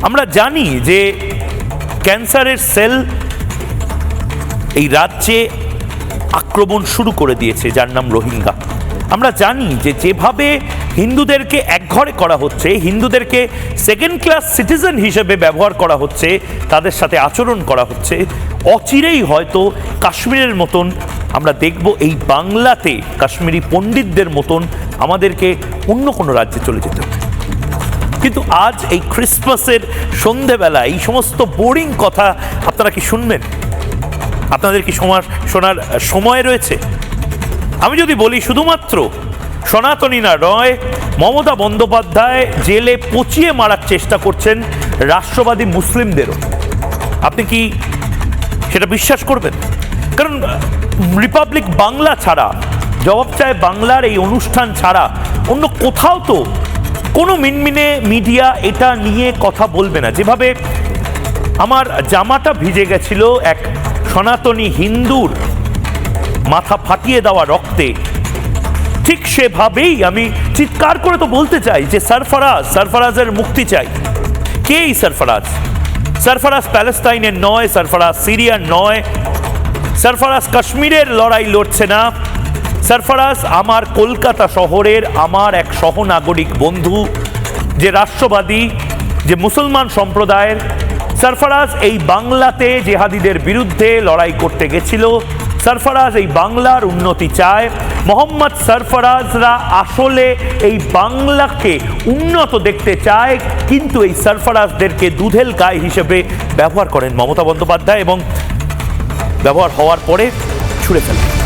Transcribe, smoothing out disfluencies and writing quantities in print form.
আমরা জানি যে ক্যান্সারের সেল এই রাজ্যে আক্রমণ শুরু করে দিয়েছে, যার নাম রোহিঙ্গা। আমরা জানি যে যেভাবে হিন্দুদেরকে একঘরে করা হচ্ছে, হিন্দুদেরকে সেকেন্ড ক্লাস সিটিজেন হিসেবে ব্যবহার করা হচ্ছে, তাদের সাথে আচরণ করা হচ্ছে, অচিরেই হয়তো কাশ্মীরের মতন আমরা দেখব এই বাংলাতে কাশ্মীরি পণ্ডিতদের মতন আমাদেরকে অন্য কোনো রাজ্যে চলে যেতে হবে। কিন্তু আজ এই ক্রিসমাসের সন্ধেবেলা এই সমস্ত বোরিং কথা আপনারা কি শুনবেন? আপনাদের কি শোনার সময় রয়েছে? আমি যদি বলি শুধুমাত্র সনাতনী না নয়, মমতা বন্দ্যোপাধ্যায় জেলে পচিয়ে মারার চেষ্টা করছেন রাষ্ট্রবাদী মুসলিমদেরও, আপনি কি সেটা বিশ্বাস করবেন? কারণ রিপাবলিক বাংলা ছাড়া, জবাব চায় বাংলার এই অনুষ্ঠান ছাড়া অন্য কোথাও তো কোনো মিনমিনে মিডিয়া এটা নিয়ে কথা বলবে না। যেভাবে আমার জামাটা ভিজে গেছিল এক সনাতনী হিন্দুর মাথা ফাটিয়ে দেওয়া রক্তে, ঠিক সেভাবেই আমি চিৎকার করে তো বলতে চাই যে সরফরাজের মুক্তি চাই। কে এই সরফরাজ? সরফরাজ প্যালেস্তাইনের নয়, সরফরাজ সিরিয়ার নয়, সরফরাজ কাশ্মীরের লড়াই লড়ছে না। সরফরাজ আমার কলকাতা শহরের আমার এক সহনাগরিক বন্ধু, যে রাষ্ট্রবাদী, যে মুসলমান সম্প্রদায়ের। সরফরাজ এই বাংলাতে জেহাদিদের বিরুদ্ধে লড়াই করতে গেছিল। সরফরাজ এই বাংলার উন্নতি চায়। মোহাম্মদ সরফরাজরা আসলে এই বাংলাকে উন্নত দেখতে চায়, কিন্তু এই সরফরাজদেরকে দুধেল গাই হিসেবে ব্যবহার করেন মমতা বন্দ্যোপাধ্যায় এবং ব্যবহার হওয়ার পরে ছুঁড়ে ফেলেন।